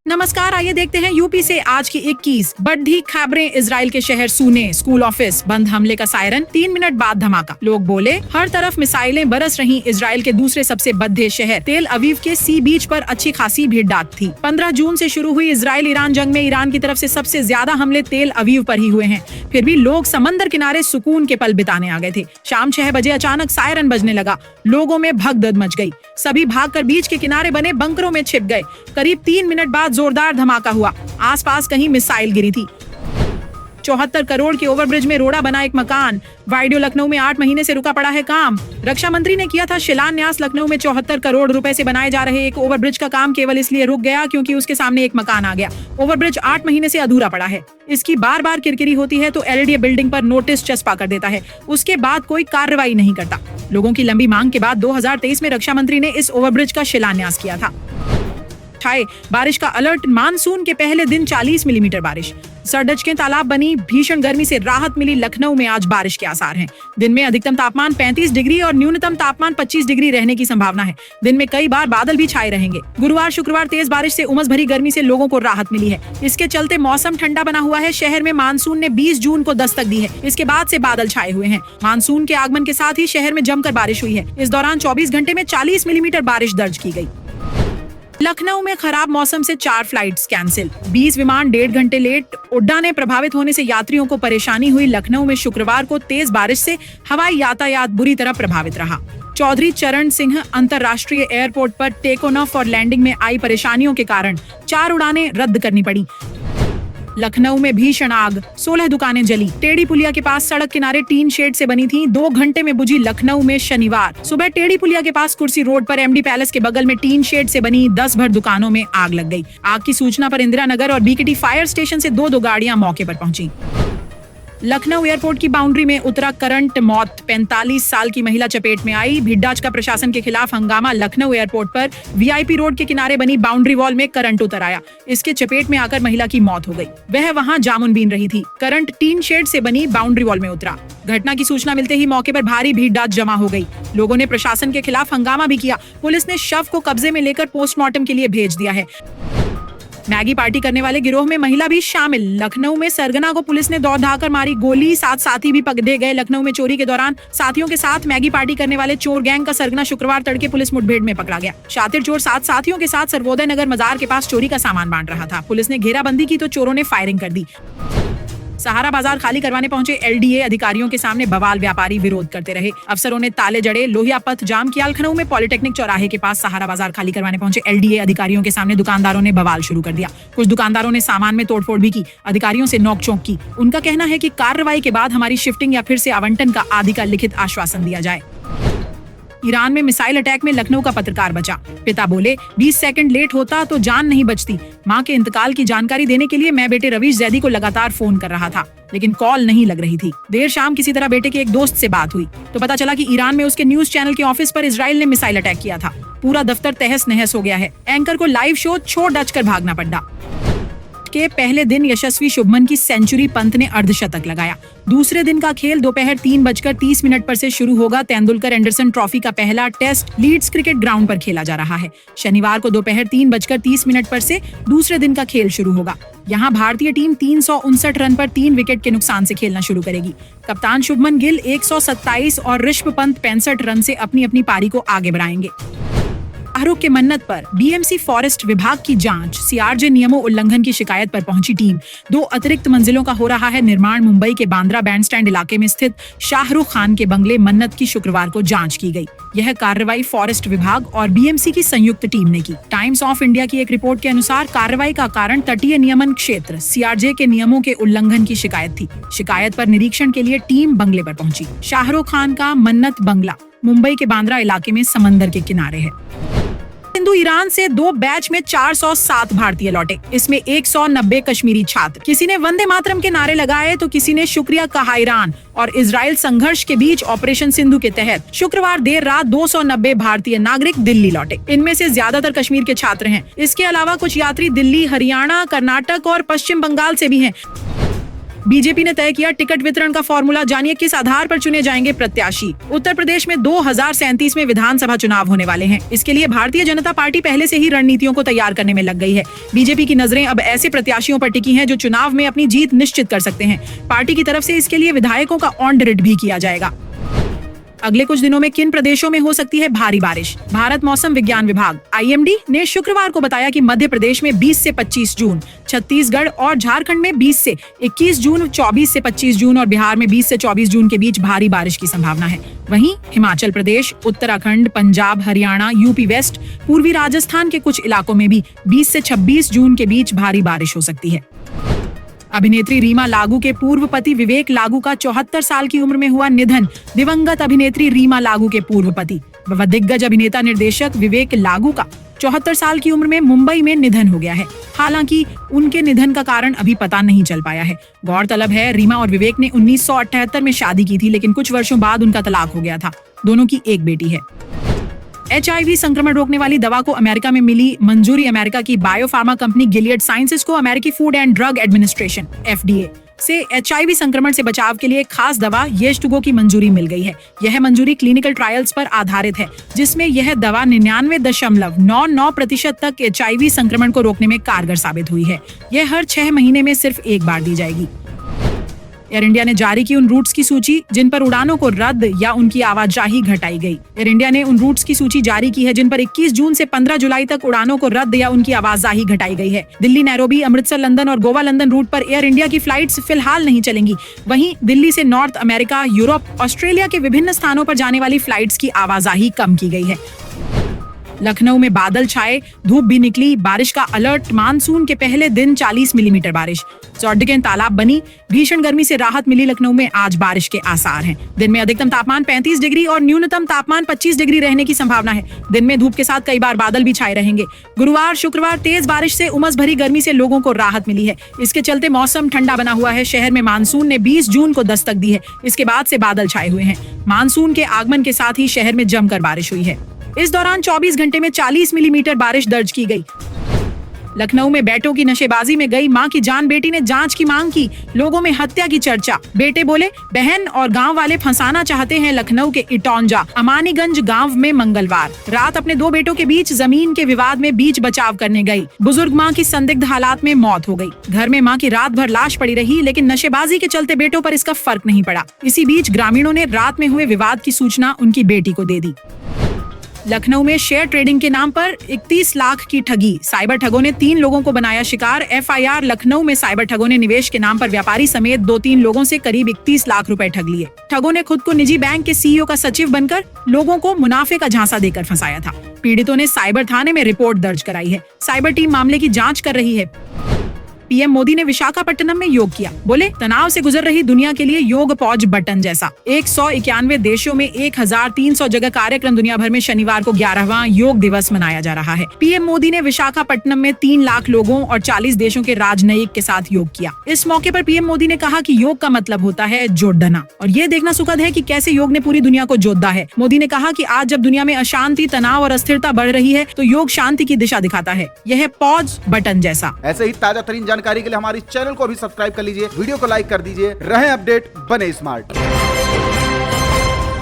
नमस्कार, आइए देखते हैं यूपी से आज की 21 बढ़ी खबरें। इजराइल के शहर सूने, स्कूल ऑफिस बंद, हमले का सायरन, 3 मिनट बाद धमाका। लोग बोले, हर तरफ मिसाइलें बरस रही। इजराइल के दूसरे सबसे बद्धे शहर तेल अवीव के सी बीच पर अच्छी खासी भीड़ डाक थी। 15 जून से शुरू हुई इजराइल ईरान जंग में ईरान की तरफ से सबसे ज्यादा हमले तेल अवीव पर ही हुए हैं। फिर भी लोग समंदर किनारे सुकून के पल बिताने आ गए थे। शाम 6 बजे अचानक सायरन बजने लगा, लोगों में भगदड़ मच गई। सभी भागकर बीच के किनारे बने बंकरों में छिप गए। करीब 3 मिनट बाद जोरदार धमाका हुआ। आसपास कहीं मिसाइल गिरी थी। 74 करोड़ के ओवरब्रिज में रोड़ा बना एक मकान। वाइडियो लखनऊ में 8 महीने से रुका पड़ा है काम। रक्षा मंत्री ने किया था शिलान्यास। लखनऊ में 74 करोड़ रुपए से बनाए जा रहे एक ओवरब्रिज का काम केवल इसलिए रुक गया क्योंकि उसके सामने एक मकान आ गया। ओवरब्रिज 8 महीने से अधूरा पड़ा है। इसकी बार बार किरकिरी होती है तो एलडीए बिल्डिंग पर नोटिस चस्पा कर देता है। उसके बाद कोई कार्रवाई नहीं करता। लोगों की लंबी मांग के बाद 2023 में रक्षा मंत्री ने इस ओवरब्रिज का शिलान्यास किया था। बारिश का अलर्ट, मानसून के पहले दिन 40 मिलीमीटर बारिश। सरडज के तालाब बनी, भीषण गर्मी से राहत मिली। लखनऊ में आज बारिश के आसार हैं। दिन में अधिकतम तापमान 35 डिग्री और न्यूनतम तापमान 25 डिग्री रहने की संभावना है। दिन में कई बार बादल भी छाए रहेंगे। गुरुवार शुक्रवार तेज बारिश से उमस भरी गर्मी से लोगों को राहत मिली है। इसके चलते मौसम ठंडा बना हुआ है। शहर में मानसून ने 20 जून को दस्तक दी है। इसके बाद से बादल छाए हुए हैं। मानसून के आगमन के साथ ही शहर में जमकर बारिश हुई है। इस दौरान 24 घंटे में 40 मिलीमीटर बारिश दर्ज की गई। लखनऊ में खराब मौसम से 4 फ्लाइट्स कैंसिल, 20 विमान 1.5 घंटे लेट। उड्डानें प्रभावित होने से यात्रियों को परेशानी हुई। लखनऊ में शुक्रवार को तेज बारिश से हवाई यातायात बुरी तरह प्रभावित रहा। चौधरी चरण सिंह अंतर्राष्ट्रीय एयरपोर्ट पर टेक ऑफ और लैंडिंग में आई परेशानियों के कारण 4 उड़ानें रद्द करनी पड़ी। लखनऊ में भीषण आग, 16 दुकानें जली। टेढ़ी पुलिया के पास सड़क किनारे टीन शेड से बनी थी। 2 घंटे में बुझी। लखनऊ में शनिवार सुबह टेढ़ी पुलिया के पास कुर्सी रोड पर एमडी पैलेस के बगल में टीन शेड से बनी 10 भर दुकानों में आग लग गई। आग की सूचना पर इंदिरा नगर और बीकेटी फायर स्टेशन से 2 गाड़ियां मौके पर पहुंची। लखनऊ एयरपोर्ट की बाउंड्री में उतरा करंट, मौत। 45 साल की महिला चपेट में आई। भिड्डाच का प्रशासन के खिलाफ हंगामा। लखनऊ एयरपोर्ट पर वीआईपी रोड के किनारे बनी बाउंड्री वॉल में करंट उतर आया। इसके चपेट में आकर महिला की मौत हो गई। वह वहां जामुन बीन रही थी। करंट टीन शेड से बनी बाउंड्री वॉल में उतरा। घटना की सूचना मिलते ही मौके पर भारी भीड़ जमा हो गई। लोगों ने प्रशासन के खिलाफ हंगामा भी किया। पुलिस ने शव को कब्जे में लेकर पोस्टमार्टम के लिए भेज दिया है। मैगी पार्टी करने वाले गिरोह में महिला भी शामिल। लखनऊ में सरगना को पुलिस ने दौड़ धाकर मारी गोली, 7 साथी भी पकड़े गए। लखनऊ में चोरी के दौरान साथियों के साथ मैगी पार्टी करने वाले चोर गैंग का सरगना शुक्रवार तड़के पुलिस मुठभेड़ में पकड़ा गया। शातिर चोर 7 साथियों के साथ सर्वोदय नगर मजार के पास चोरी का सामान बांट रहा था। पुलिस ने घेराबंदी की तो चोरों ने फायरिंग कर दी। सहारा बाजार खाली करवाने पहुंचे एलडीए अधिकारियों के सामने बवाल, व्यापारी विरोध करते रहे। अफसरों ने ताले जड़े, लोहिया पथ जाम किया। लखनऊ में पॉलिटेक्निक चौराहे के पास सहारा बाजार खाली करवाने पहुंचे एलडीए अधिकारियों के सामने दुकानदारों ने बवाल शुरू कर दिया। कुछ दुकानदारों ने सामान में तोड़फोड़ भी की, अधिकारियों से नोकझोंक की। उनका कहना है कि कार्रवाई के बाद हमारी शिफ्टिंग या फिर से आवंटन का आदि का लिखित आश्वासन दिया जाए। ईरान में मिसाइल अटैक में लखनऊ का पत्रकार बचा। पिता बोले, 20 सेकंड लेट होता तो जान नहीं बचती। मां के इंतकाल की जानकारी देने के लिए मैं बेटे रवीश जैदी को लगातार फोन कर रहा था, लेकिन कॉल नहीं लग रही थी। देर शाम किसी तरह बेटे के एक दोस्त से बात हुई तो पता चला कि ईरान में उसके न्यूज चैनल के ऑफिस पर इजराइल ने मिसाइल अटैक किया था। पूरा दफ्तर तहस नहस हो गया है। एंकर को लाइव शो छोड़ डच कर भागना पड़ा। के पहले दिन यशस्वी शुभमन की सेंचुरी, पंत ने अर्धशतक लगाया। दूसरे दिन का खेल दोपहर 3:30 पर से शुरू होगा। तेंदुलकर एंडरसन ट्रॉफी का पहला टेस्ट लीड्स क्रिकेट ग्राउंड पर खेला जा रहा है। शनिवार को दोपहर 3:30 पर से दूसरे दिन का खेल शुरू होगा। यहाँ भारतीय टीम 359 रन पर 3 विकेट के नुकसान से खेलना शुरू करेगी। कप्तान शुभमन गिल 127 और ऋषभ पंत 65 रन से अपनी अपनी पारी को आगे बढ़ाएंगे। शाहरुख के मन्नत पर बीएमसी फॉरेस्ट विभाग की जांच। सीआरजे नियमों उल्लंघन की शिकायत पर पहुंची टीम। 2 अतिरिक्त मंजिलों का हो रहा है निर्माण। मुंबई के बांद्रा बैंडस्टैंड इलाके में स्थित शाहरुख खान के बंगले मन्नत की शुक्रवार को जांच की गई। यह कार्रवाई फॉरेस्ट विभाग और बीएमसी की संयुक्त टीम ने की। टाइम्स ऑफ इंडिया की एक रिपोर्ट के अनुसार कार्रवाई का कारण तटीय नियमन क्षेत्र सीआरजे के नियमों के उल्लंघन की शिकायत थी। शिकायत पर निरीक्षण के लिए टीम बंगले पर पहुंची। शाहरुख खान का मन्नत बंगला मुंबई के बांद्रा इलाके में समंदर के किनारे है। हिंदू ईरान से 2 बैच में 407 भारतीय लौटे। इसमें 190 कश्मीरी छात्र। किसी ने वंदे मातरम के नारे लगाए तो किसी ने शुक्रिया कहा। ईरान और इजराइल संघर्ष के बीच ऑपरेशन सिंधु के तहत शुक्रवार देर रात 290 भारतीय नागरिक दिल्ली लौटे। इनमें से ज्यादातर कश्मीर के छात्र हैं। इसके अलावा कुछ यात्री दिल्ली, हरियाणा, कर्नाटक और पश्चिम बंगाल से भी हैं। बीजेपी ने तय किया टिकट वितरण का फॉर्मूला, जानिए किस आधार पर चुने जाएंगे प्रत्याशी। उत्तर प्रदेश में 2037 में विधानसभा चुनाव होने वाले हैं। इसके लिए भारतीय जनता पार्टी पहले से ही रणनीतियों को तैयार करने में लग गई है। बीजेपी की नजरें अब ऐसे प्रत्याशियों पर टिकी हैं जो चुनाव में अपनी जीत निश्चित कर सकते हैं। पार्टी की तरफ से इसके लिए विधायकों का ऑडिट भी किया जाएगा। अगले कुछ दिनों में किन प्रदेशों में हो सकती है भारी बारिश? भारत मौसम विज्ञान विभाग IMD ने शुक्रवार को बताया कि मध्य प्रदेश में 20 से 25 जून, छत्तीसगढ़ और झारखंड में 20 से 21 जून, 24 से 25 जून और बिहार में 20 से 24 जून के बीच भारी बारिश की संभावना है। वहीं हिमाचल प्रदेश, उत्तराखंड, पंजाब, हरियाणा, यूपी वेस्ट, पूर्वी राजस्थान के कुछ इलाकों में भी 20 से 26 जून के बीच भारी बारिश हो सकती है। अभिनेत्री रीमा लागू के पूर्व पति विवेक लागू का 74 साल की उम्र में हुआ निधन। दिवंगत अभिनेत्री रीमा लागू के पूर्व पति व दिग्गज अभिनेता निर्देशक विवेक लागू का 74 साल की उम्र में मुंबई में निधन हो गया है। हालांकि उनके निधन का कारण अभी पता नहीं चल पाया है। गौरतलब है रीमा और विवेक ने 1978 में शादी की थी, लेकिन कुछ वर्षों बाद उनका तलाक हो गया था। दोनों की एक बेटी है। HIV संक्रमण रोकने वाली दवा को अमेरिका में मिली मंजूरी। अमेरिका की बायोफार्मा कंपनी गिलियड साइंसेज को अमेरिकी food and drug administration FDA से HIV संक्रमण से बचाव के लिए खास दवा येशटुगो की मंजूरी मिल गई है। यह मंजूरी क्लिनिकल ट्रायल्स पर आधारित है, जिसमें यह दवा 99.99% तक HIV संक्रमण को रोकने में कारगर साबित हुई है। यह हर 6 महीने में सिर्फ एक बार दी जाएगी। एयर इंडिया ने जारी की उन रूट्स की सूची जिन पर उड़ानों को रद्द या उनकी आवाजाही घटाई गई। एयर इंडिया ने उन रूट्स की सूची जारी की है जिन पर 21 जून से 15 जुलाई तक उड़ानों को रद्द या उनकी आवाजाही घटाई गई है। दिल्ली, नैरोबी, अमृतसर, लंदन और गोवा लंदन रूट पर एयर इंडिया की फ्लाइट्स फिलहाल नहीं चलेंगी। वहीं दिल्ली से नॉर्थ अमेरिका, यूरोप, ऑस्ट्रेलिया के विभिन्न स्थानों पर जाने वाली फ्लाइट्स की आवाजाही कम की गई है। लखनऊ में बादल छाए, धूप भी निकली, बारिश का अलर्ट। मानसून के पहले दिन 40 मिलीमीटर बारिश। सड़कें तालाब बनी, भीषण गर्मी से राहत मिली। लखनऊ में आज बारिश के आसार हैं। दिन में अधिकतम तापमान 35 डिग्री और न्यूनतम तापमान 25 डिग्री रहने की संभावना है। दिन में धूप के साथ कई बार बादल भी छाए रहेंगे। गुरुवार, शुक्रवार तेज बारिश से उमस भरी गर्मी से लोगों को राहत मिली है। इसके चलते मौसम ठंडा बना हुआ है। शहर में मानसून ने 20 जून को दस्तक दी है। इसके बाद से बादल छाए हुए हैं। मानसून के आगमन के साथ ही शहर में जमकर बारिश हुई है। इस दौरान 24 घंटे में 40 मिलीमीटर बारिश दर्ज की गई। लखनऊ में बेटों की नशेबाजी में गई मां की जान, बेटी ने जांच की मांग की। लोगों में हत्या की चर्चा। बेटे बोले बहन और गांव वाले फंसाना चाहते हैं। लखनऊ के इटौंजा अमानीगंज गांव में मंगलवार रात अपने 2 बेटों के बीच जमीन के विवाद में बीच बचाव करने गई बुजुर्ग मां की संदिग्ध हालात में मौत हो गई। घर में मां की रात भर लाश पड़ी रही, लेकिन नशेबाजी के चलते बेटों पर इसका फर्क नहीं पड़ा। इसी बीच ग्रामीणों ने रात में हुए विवाद की सूचना उनकी बेटी को दे दी। लखनऊ में शेयर ट्रेडिंग के नाम पर 31 लाख की ठगी। साइबर ठगों ने 3 लोगों को बनाया शिकार। FIR लखनऊ में साइबर ठगों ने निवेश के नाम पर व्यापारी समेत 2-3 लोगों से करीब 31 लाख रुपए ठग लिए। ठगों ने खुद को निजी बैंक के CEO का सचिव बनकर लोगों को मुनाफे का झांसा देकर फंसाया था। पीड़ितों ने साइबर थाने में रिपोर्ट दर्ज कराई है। साइबर टीम मामले की जाँच कर रही है। PM मोदी ने विशाखापट्टनम में योग किया। बोले तनाव से गुजर रही दुनिया के लिए योग पॉज बटन जैसा। 191 देशों में 1300 जगह कार्यक्रम। दुनिया भर में शनिवार को 11वां योग दिवस मनाया जा रहा है। PM मोदी ने विशाखापट्टनम में 3 लाख लोगों और 40 देशों के राजनयिक के साथ योग किया। इस मौके पर PM मोदी ने कहा कि योग का मतलब होता है जोड़ना, और ये देखना सुखद है कि कैसे योग ने पूरी दुनिया को जोड़ा है। मोदी ने कहा कि आज जब दुनिया में अशांति, तनाव और अस्थिरता बढ़ रही है, तो योग शांति की दिशा दिखाता है। यह है पॉज बटन जैसा। ऐसे ही ताजा तरीन जानकारी के लिए हमारे चैनल को भी सब्सक्राइब कर लीजिए, वीडियो को लाइक कर दीजिए। रहें अपडेट, बने स्मार्ट।